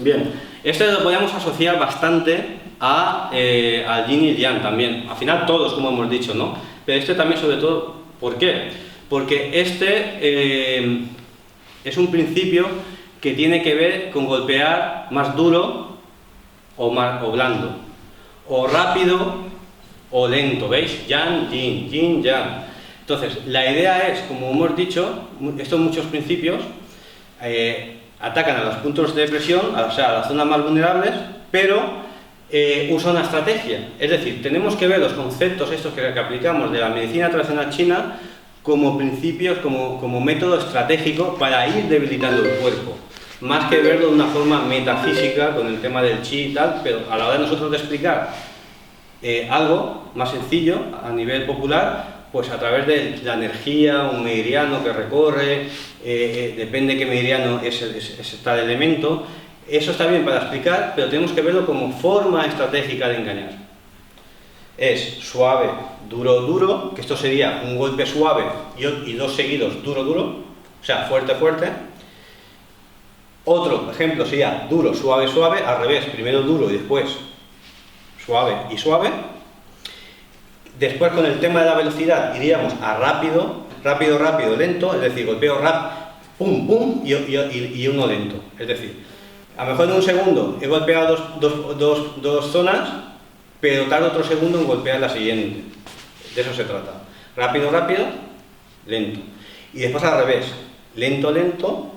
Bien, esto lo podemos asociar bastante al yin y el yang también. Al final todos, como hemos dicho, ¿no? Pero este también sobre todo, ¿por qué? Porque este es un principio que tiene que ver con golpear más duro o blando, o rápido o lento, ¿veis? Yang, yin, yin, yang. Entonces, la idea es, como hemos dicho, estos muchos principios atacan a los puntos de presión, o sea, a las zonas más vulnerables, pero usa una estrategia. Es decir, tenemos que ver los conceptos estos que aplicamos de la medicina tradicional china como principios, como método estratégico para ir debilitando el cuerpo. Más que verlo de una forma metafísica con el tema del chi y tal, pero a la hora de nosotros de explicar algo más sencillo a nivel popular, pues a través de la energía, un meridiano que recorre, depende qué meridiano es tal elemento. Eso está bien para explicar, pero tenemos que verlo como forma estratégica de engañar. Es suave, duro, duro, que esto sería un golpe suave y dos seguidos duro, duro, o sea, fuerte, fuerte. Otro ejemplo sería duro, suave, suave, al revés, primero duro y después suave y suave. Después, con el tema de la velocidad, iríamos a rápido, rápido, rápido, lento, es decir, golpeo pum, pum y uno lento. Es decir, a lo mejor en un segundo he golpeado dos zonas, pero tardo otro segundo en golpear la siguiente. De eso se trata. Rápido, rápido, lento. Y después al revés, lento, lento,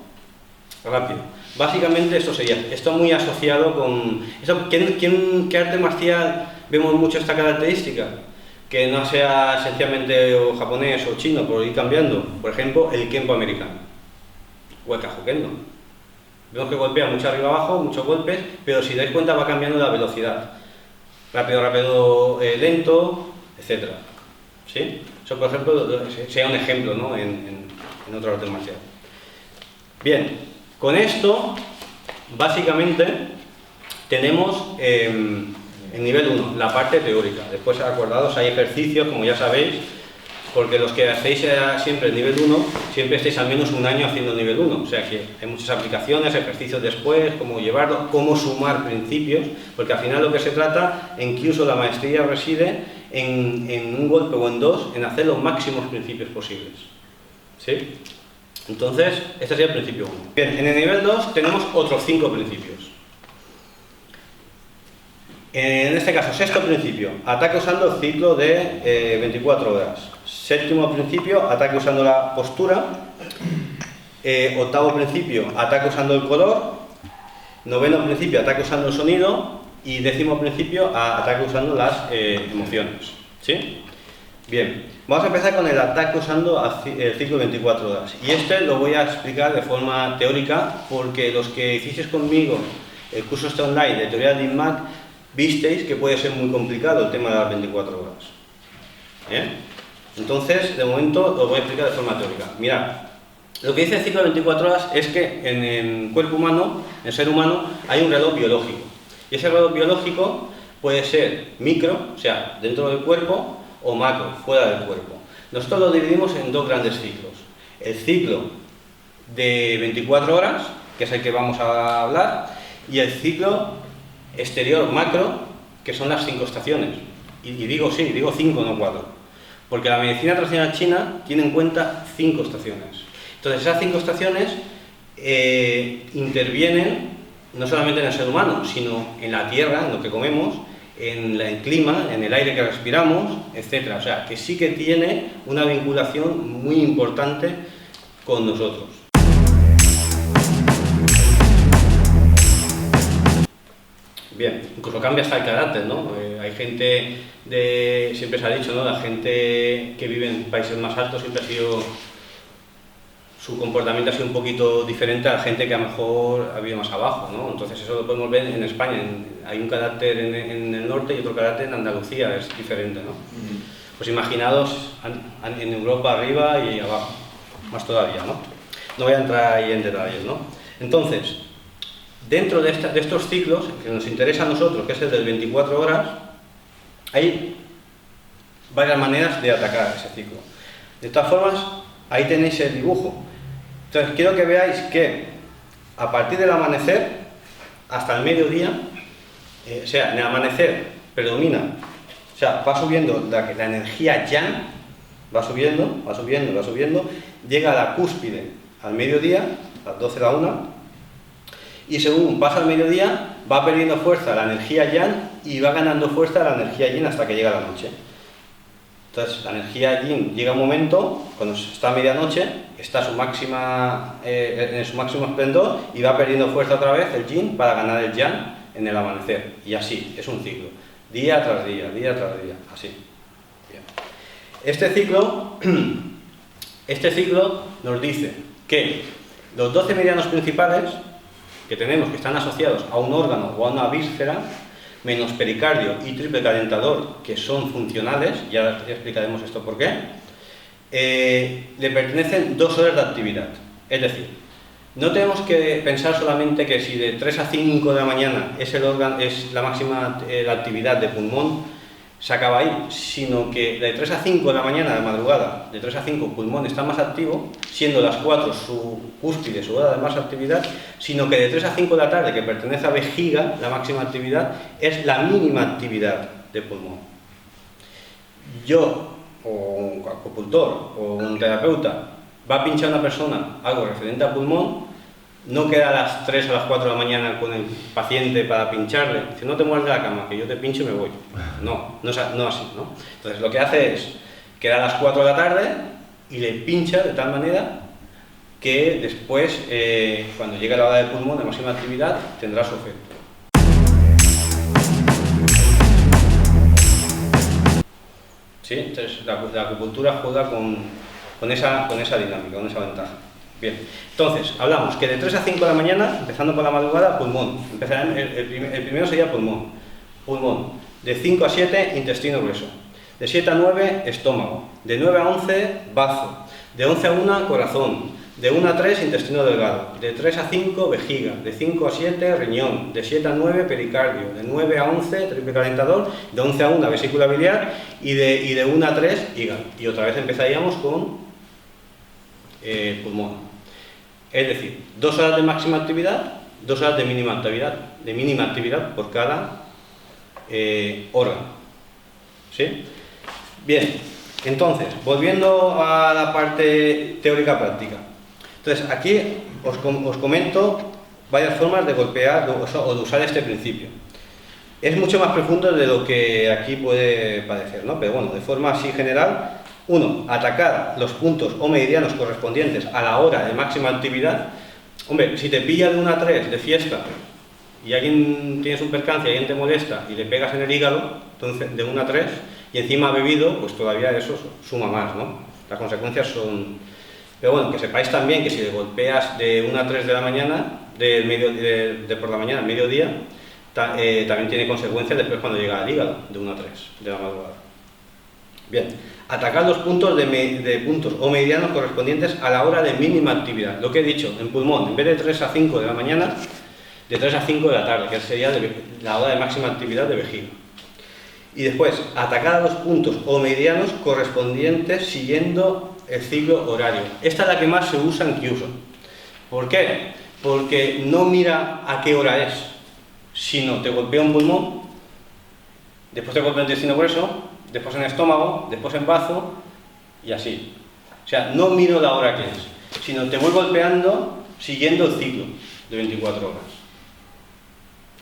rápido. Básicamente esto sería, esto muy asociado con... ¿Qué arte marcial vemos mucho esta característica? Que no sea esencialmente o japonés o chino, por ir cambiando. Por ejemplo, el Kenpo americano o el Kajō Kendo. Vemos que golpea mucho arriba abajo, muchos golpes, pero si dais cuenta va cambiando la velocidad. Rápido, rápido, lento, etc. ¿Sí? Eso, por ejemplo, sería un ejemplo, ¿no? en otro arte marcial. Bien, con esto, básicamente, tenemos... en nivel 1, la parte teórica. Después, acordados, hay ejercicios, como ya sabéis, porque los que hacéis siempre el nivel 1, siempre estáis al menos un año haciendo el nivel 1. O sea que hay muchas aplicaciones, ejercicios después, cómo llevarlo, cómo sumar principios, porque al final lo que se trata, incluso la maestría reside en un golpe o en dos, en hacer los máximos principios posibles. ¿Sí? Entonces, este sería el principio 1. Bien, en el nivel 2 tenemos otros 5 principios. En este caso, sexto principio, ataque usando el ciclo de 24 horas. Séptimo principio, ataque usando la postura. Octavo principio, ataque usando el color. Noveno principio, ataque usando el sonido. Y décimo principio, ataque usando las emociones. ¿Sí? Bien, vamos a empezar con el ataque usando el ciclo de 24 horas. Y este lo voy a explicar de forma teórica, porque los que hicisteis conmigo el curso este online de teoría del INMAC, visteis que puede ser muy complicado el tema de las 24 horas. Entonces, de momento, os voy a explicar de forma teórica. Mirad, lo que dice el ciclo de 24 horas es que en el cuerpo humano, en el ser humano, hay un reloj biológico. Y ese reloj biológico puede ser micro, o sea, dentro del cuerpo, o macro, fuera del cuerpo. Nosotros lo dividimos en dos grandes ciclos. El ciclo de 24 horas, que es el que vamos a hablar, y el ciclo exterior macro, que son las 5 estaciones. Y digo 5, no 4. Porque la medicina tradicional china tiene en cuenta 5 estaciones. Entonces esas 5 estaciones intervienen no solamente en el ser humano, sino en la tierra, en lo que comemos, en el clima, en el aire que respiramos, etc. O sea, que sí que tiene una vinculación muy importante con nosotros. Bien, incluso cambia hasta el carácter, ¿no? Hay gente siempre se ha dicho, ¿no? La gente que vive en países más altos siempre ha sido, su comportamiento ha sido un poquito diferente a la gente que a lo mejor ha vivido más abajo, ¿no? Entonces eso lo podemos ver en España, hay un carácter en el norte y otro carácter en Andalucía, es diferente, ¿no? Pues imaginaos en Europa arriba y abajo, más todavía, ¿no? No voy a entrar ahí en detalles, ¿no? Entonces, dentro de estos ciclos, que nos interesa a nosotros, que es el de 24 horas, hay varias maneras de atacar ese ciclo. De todas formas, ahí tenéis el dibujo. Entonces, quiero que veáis que a partir del amanecer hasta el mediodía, o sea, en el amanecer predomina, o sea, va subiendo la energía yang, va subiendo, llega a la cúspide al mediodía, a las 12 de la 1, y según pasa el mediodía, va perdiendo fuerza la energía yang y va ganando fuerza la energía yin hasta que llega la noche. Entonces, la energía yin llega un momento, cuando está a medianoche, está en su máximo esplendor y va perdiendo fuerza otra vez el yin para ganar el yang en el amanecer. Y así, es un ciclo, día tras día, así. Bien. Este ciclo nos dice que los 12 meridianos principales que tenemos, que están asociados a un órgano o a una víscera, menos pericardio y triple calentador, que son funcionales, ya explicaremos esto por qué, le pertenecen 2 horas de actividad. Es decir, no tenemos que pensar solamente que si de 3 a 5 de la mañana es la máxima la actividad de pulmón, se acaba ahí, sino que de 3 a 5 de la mañana, de madrugada, de 3 a 5 pulmón está más activo, siendo las 4 su cúspide, su hora de más actividad, sino que de 3 a 5 de la tarde, que pertenece a vejiga, la máxima actividad, es la mínima actividad de pulmón. Yo, o un acupuntor, o un terapeuta, va a pinchar a una persona algo referente a pulmón, no queda a las 3 a las 4 de la mañana con el paciente para pincharle, dice, no te muevas de la cama, que yo te pincho y me voy. No así, ¿no? Entonces lo que hace es, queda a las 4 de la tarde y le pincha de tal manera que después, cuando llegue la hora del pulmón de máxima actividad, tendrá su efecto. ¿Sí? Entonces la acupuntura juega con esa dinámica, con esa ventaja. Bien, entonces, hablamos que de 3 a 5 de la mañana, empezando por la madrugada, pulmón. El primero sería pulmón. Pulmón. De 5 a 7, intestino grueso. De 7 a 9, estómago. De 9 a 11, bazo. De 11 a 1, corazón. De 1 a 3, intestino delgado. De 3 a 5, vejiga. De 5 a 7, riñón. De 7 a 9, pericardio. De 9 a 11, triple calentador. De 11 a 1, vesícula biliar. Y de 1 a 3, hígado. Y otra vez empezaríamos con pulmón. Es decir, 2 horas de máxima actividad, 2 horas de mínima actividad por cada órgano. ¿Sí? Bien, entonces, volviendo a la parte teórica práctica. Entonces, aquí os comento varias formas de golpear o de usar este principio. Es mucho más profundo de lo que aquí puede parecer, ¿no? Pero bueno, de forma así general. 1. Atacar los puntos o meridianos correspondientes a la hora de máxima actividad. Hombre, si te pilla de 1 a 3 de fiesta y alguien tienes un percance y alguien te molesta y le pegas en el hígado, entonces de 1 a 3 y encima ha bebido, pues todavía eso suma más, ¿no? Las consecuencias son... Pero bueno, que sepáis también que si le golpeas de 1 a 3 de la mañana, por la mañana al mediodía, también tiene consecuencias después cuando llega al hígado, de 1 a 3 de la madrugada. Bien, atacar los puntos de puntos o meridianos correspondientes a la hora de mínima actividad. Lo que he dicho, en pulmón, en vez de 3 a 5 de la mañana, de 3 a 5 de la tarde, que sería la hora de máxima actividad de vejiga. Y después, atacar a los puntos o meridianos correspondientes siguiendo el ciclo horario. Esta es la que más se usa en Kyuso. ¿Por qué? Porque no mira a qué hora es, sino te golpea un pulmón, después te golpea el intestino grueso, después en el estómago, después en bazo y así. O sea, no miro la hora que es, sino te voy golpeando siguiendo el ciclo de 24 horas.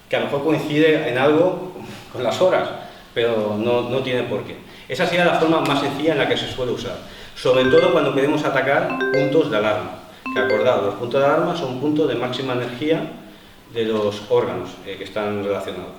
Que a lo mejor coincide en algo con las horas, pero no tiene por qué. Esa sería la forma más sencilla en la que se suele usar, sobre todo cuando queremos atacar puntos de alarma. Que acordaos, los puntos de alarma son puntos de máxima energía de los órganos que están relacionados.